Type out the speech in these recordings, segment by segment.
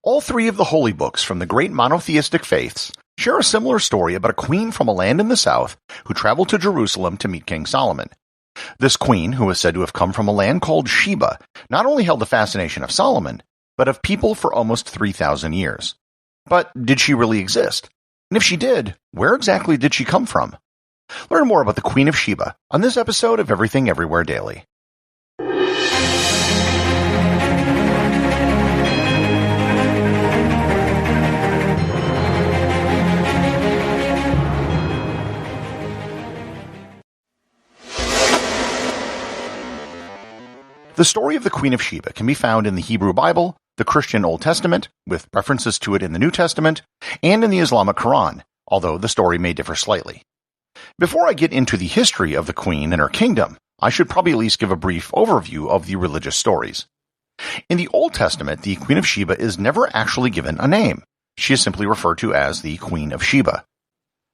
All three of the holy books from the great monotheistic faiths share a similar story about a queen from a land in the south who traveled to Jerusalem to meet King Solomon. This queen, who is said to have come from a land called Sheba, not only held the fascination of Solomon, but of people for almost 3,000 years. But did she really exist? And if she did, where exactly did she come from? Learn more about the Queen of Sheba on this episode of Everything Everywhere Daily. The story of the Queen of Sheba can be found in the Hebrew Bible, the Christian Old Testament, with references to it in the New Testament, and in the Islamic Quran, although the story may differ slightly. Before I get into the history of the queen and her kingdom, I should probably at least give a brief overview of the religious stories. In the Old Testament, the Queen of Sheba is never actually given a name. She is simply referred to as the Queen of Sheba.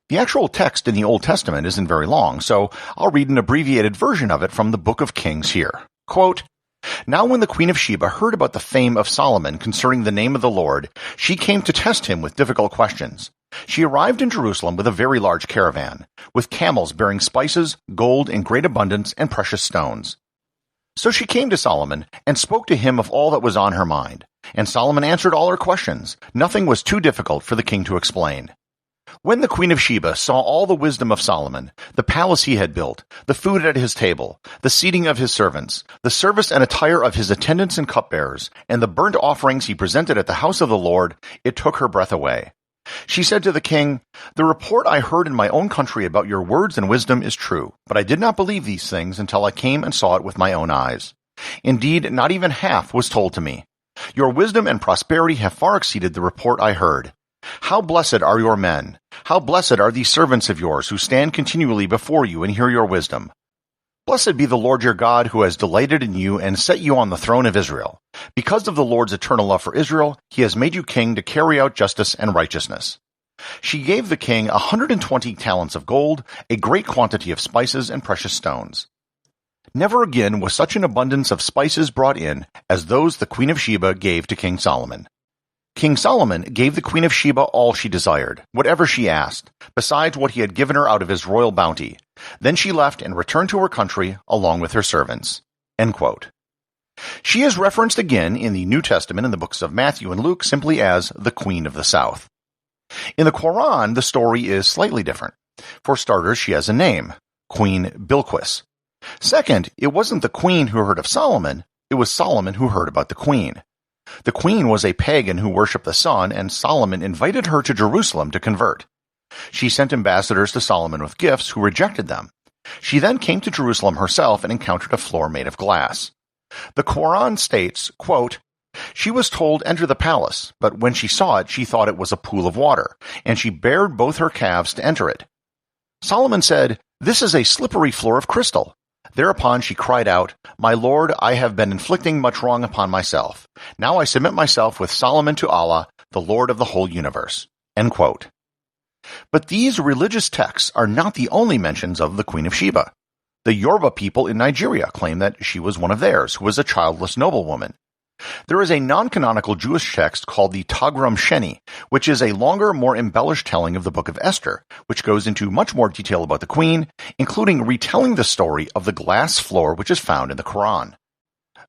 The actual text in the Old Testament isn't very long, so I'll read an abbreviated version of it from the Book of Kings here. Quote, "Now when the Queen of Sheba heard about the fame of Solomon concerning the name of the Lord, she came to test him with difficult questions. She arrived in Jerusalem with a very large caravan, with camels bearing spices, gold in great abundance, and precious stones. So she came to Solomon and spoke to him of all that was on her mind. And Solomon answered all her questions. Nothing was too difficult for the king to explain. When the Queen of Sheba saw all the wisdom of Solomon, the palace he had built, the food at his table, the seating of his servants, the service and attire of his attendants and cupbearers, and the burnt offerings he presented at the house of the Lord, it took her breath away. She said to the king, 'The report I heard in my own country about your words and wisdom is true, but I did not believe these things until I came and saw it with my own eyes. Indeed, not even half was told to me. Your wisdom and prosperity have far exceeded the report I heard. How blessed are your men! How blessed are these servants of yours who stand continually before you and hear your wisdom! Blessed be the Lord your God who has delighted in you and set you on the throne of Israel. Because of the Lord's eternal love for Israel, he has made you king to carry out justice and righteousness.' She gave the king 120 talents of gold, a great quantity of spices and precious stones. Never again was such an abundance of spices brought in as those the Queen of Sheba gave to King Solomon. King Solomon gave the Queen of Sheba all she desired, whatever she asked, besides what he had given her out of his royal bounty. Then she left and returned to her country along with her servants." End quote. She is referenced again in the New Testament in the books of Matthew and Luke simply as the Queen of the South. In the Quran, the story is slightly different. For starters, she has a name, Queen Bilqis. Second, it wasn't the queen who heard of Solomon, it was Solomon who heard about the queen. The queen was a pagan who worshipped the sun, and Solomon invited her to Jerusalem to convert. She sent ambassadors to Solomon with gifts, who rejected them. She then came to Jerusalem herself and encountered a floor made of glass. The Quran states, quote, "She was told, 'Enter the palace,' but when she saw it, she thought it was a pool of water, and she bared both her calves to enter it. Solomon said, 'This is a slippery floor of crystal.' Thereupon she cried out, 'My lord, I have been inflicting much wrong upon myself. Now I submit myself with Solomon to Allah, the Lord of the whole universe.'" End quote. But these religious texts are not the only mentions of the Queen of Sheba. The Yoruba people in Nigeria claim that she was one of theirs, who was a childless noblewoman. There is a non-canonical Jewish text called the Tagram Sheni, which is a longer, more embellished telling of the Book of Esther, which goes into much more detail about the queen, including retelling the story of the glass floor which is found in the Quran.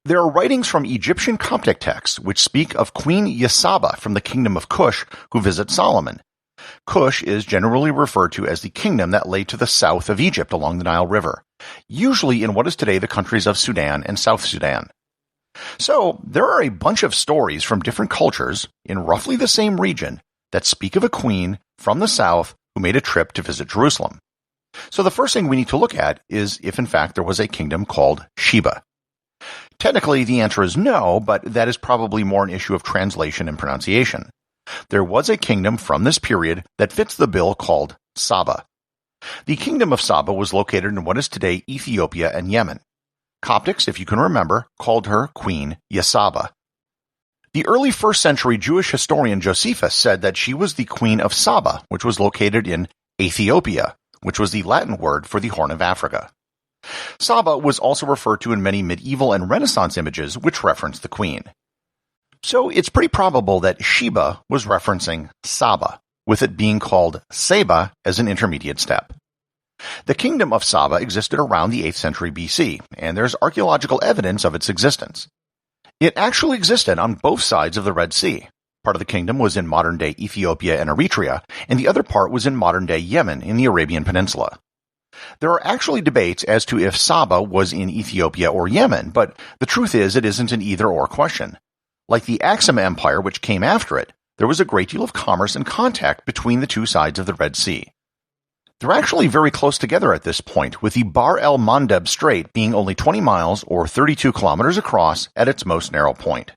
There are writings from Egyptian Coptic texts which speak of Queen Saba from the Kingdom of Cush who visits Solomon. Cush is generally referred to as the kingdom that lay to the south of Egypt along the Nile River, usually in what is today the countries of Sudan and South Sudan. So, there are a bunch of stories from different cultures in roughly the same region that speak of a queen from the south who made a trip to visit Jerusalem. So the first thing we need to look at is if in fact there was a kingdom called Sheba. Technically, the answer is no, but that is probably more an issue of translation and pronunciation. There was a kingdom from this period that fits the bill called Saba. The Kingdom of Saba was located in what is today Ethiopia and Yemen. Coptics, if you can remember, called her Queen Saba. The early 1st century Jewish historian Josephus said that she was the Queen of Saba, which was located in Ethiopia, which was the Latin word for the Horn of Africa. Saba was also referred to in many medieval and Renaissance images which reference the queen. So it's pretty probable that Sheba was referencing Saba, with it being called Saba as an intermediate step. The Kingdom of Saba existed around the 8th century BC, and there's archaeological evidence of its existence. It actually existed on both sides of the Red Sea. Part of the kingdom was in modern-day Ethiopia and Eritrea, and the other part was in modern-day Yemen in the Arabian Peninsula. There are actually debates as to if Saba was in Ethiopia or Yemen, but the truth is it isn't an either-or question. Like the Aksum Empire, which came after it, there was a great deal of commerce and contact between the two sides of the Red Sea. They're actually very close together at this point, with the Bar el Mandeb Strait being only 20 miles or 32 kilometers across at its most narrow point.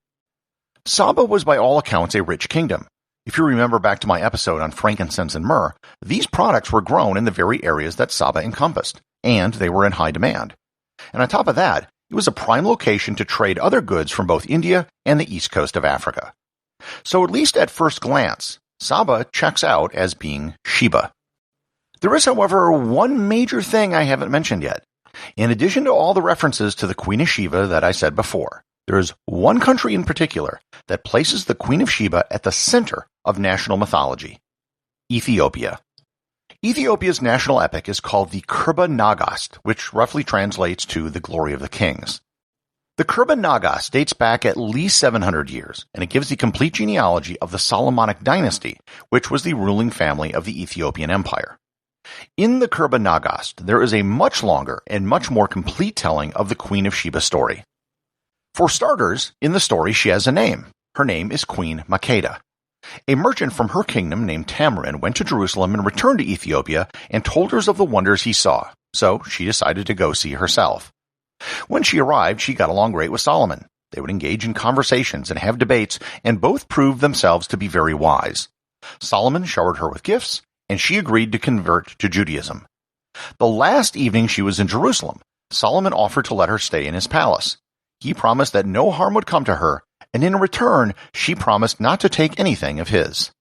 Saba was by all accounts a rich kingdom. If you remember back to my episode on frankincense and myrrh, these products were grown in the very areas that Saba encompassed, and they were in high demand. And on top of that, it was a prime location to trade other goods from both India and the east coast of Africa. So at least at first glance, Saba checks out as being Sheba. There is, however, one major thing I haven't mentioned yet. In addition to all the references to the Queen of Sheba that I said before, there is one country in particular that places the Queen of Sheba at the center of national mythology: Ethiopia. Ethiopia's national epic is called the Kerba Nagast, which roughly translates to the Glory of the Kings. The Kerba Nagast dates back at least 700 years, and it gives the complete genealogy of the Solomonic dynasty, which was the ruling family of the Ethiopian Empire. In the Kerba Nagast, there is a much longer and much more complete telling of the Queen of Sheba story. For starters, in the story she has a name. Her name is Queen Makeda. A merchant from her kingdom named Tagram went to Jerusalem and returned to Ethiopia and told her of the wonders he saw, so she decided to go see herself. When she arrived, she got along great with Solomon. They would engage in conversations and have debates, and both proved themselves to be very wise. Solomon showered her with gifts, and she agreed to convert to Judaism. The last evening she was in Jerusalem, Solomon offered to let her stay in his palace. He promised that no harm would come to her, and in return, she promised not to take anything of his.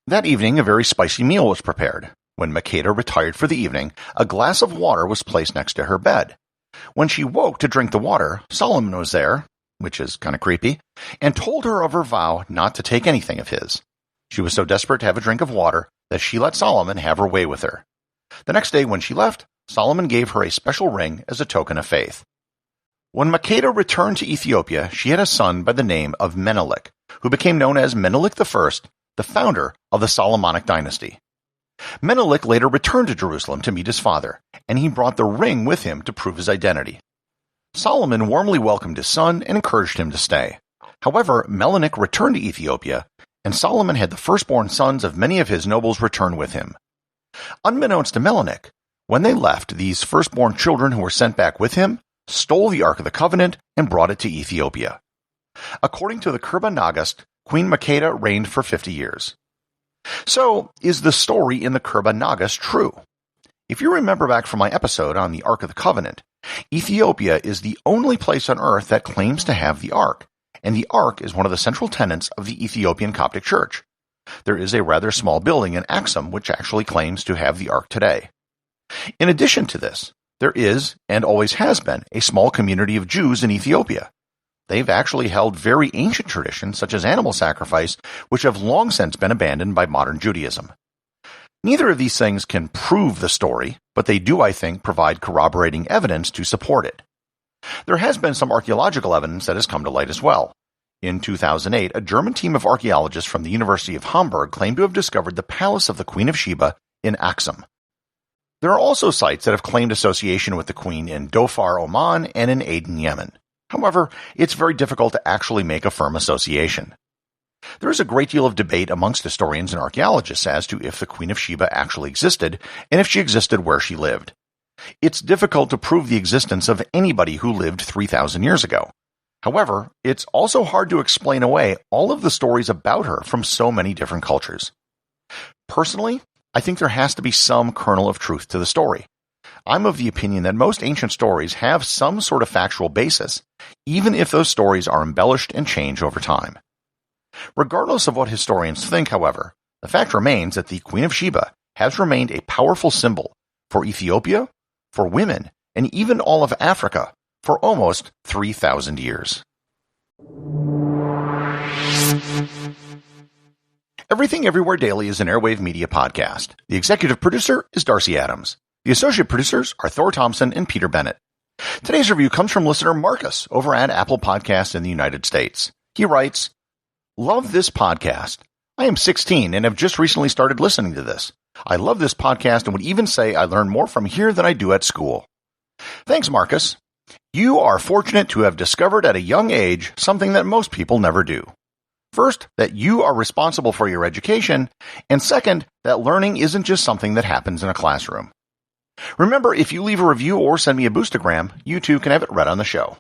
That evening, a very spicy meal was prepared. When Makeda retired for the evening, a glass of water was placed next to her bed. When she woke to drink the water, Solomon was there, which is kind of creepy, and told her of her vow not to take anything of his. She was so desperate to have a drink of water that she let Solomon have her way with her. The next day when she left, Solomon gave her a special ring as a token of faith. When Makeda returned to Ethiopia, she had a son by the name of Menelik, who became known as Menelik I, the founder of the Solomonic dynasty. Menelik later returned to Jerusalem to meet his father, and he brought the ring with him to prove his identity. Solomon warmly welcomed his son and encouraged him to stay. However, Menelik returned to Ethiopia, and Solomon had the firstborn sons of many of his nobles return with him. Unbeknownst to Menelik, when they left, these firstborn children who were sent back with him stole the Ark of the Covenant and brought it to Ethiopia. According to the Kerba Nagast, Queen Makeda reigned for 50 years. So, is the story in the Kerba Nagast true? If you remember back from my episode on the Ark of the Covenant, Ethiopia is the only place on earth that claims to have the Ark, and the Ark is one of the central tenets of the Ethiopian Coptic Church. There is a rather small building in Aksum which actually claims to have the Ark today. In addition to this, there is, and always has been, a small community of Jews in Ethiopia. They've actually held very ancient traditions, such as animal sacrifice, which have long since been abandoned by modern Judaism. Neither of these things can prove the story, but they do, I think, provide corroborating evidence to support it. There has been some archaeological evidence that has come to light as well. In 2008, a German team of archaeologists from the University of Hamburg claimed to have discovered the palace of the Queen of Sheba in Aksum. There are also sites that have claimed association with the Queen in Dhofar, Oman, and in Aden, Yemen. However, it's very difficult to actually make a firm association. There is a great deal of debate amongst historians and archaeologists as to if the Queen of Sheba actually existed, and if she existed where she lived. It's difficult to prove the existence of anybody who lived 3,000 years ago. However, it's also hard to explain away all of the stories about her from so many different cultures. Personally, I think there has to be some kernel of truth to the story. I'm of the opinion that most ancient stories have some sort of factual basis, even if those stories are embellished and change over time. Regardless of what historians think, however, the fact remains that the Queen of Sheba has remained a powerful symbol for Ethiopia, for women, and even all of Africa for almost 3,000 years. Everything Everywhere Daily is an Airwave Media podcast. The executive producer is Darcy Adams. The associate producers are Thor, Thomsen, and Peter Bennett. Today's review comes from listener Marcus over at Apple Podcasts in the United States. He writes, "Love this podcast. I am 16 and have just recently started listening to this. I love this podcast and would even say I learn more from here than I do at school." Thanks, Marcus. You are fortunate to have discovered at a young age something that most people never do. First, that you are responsible for your education, and second, that learning isn't just something that happens in a classroom. Remember, if you leave a review or send me a boostagram, you too can have it read on the show.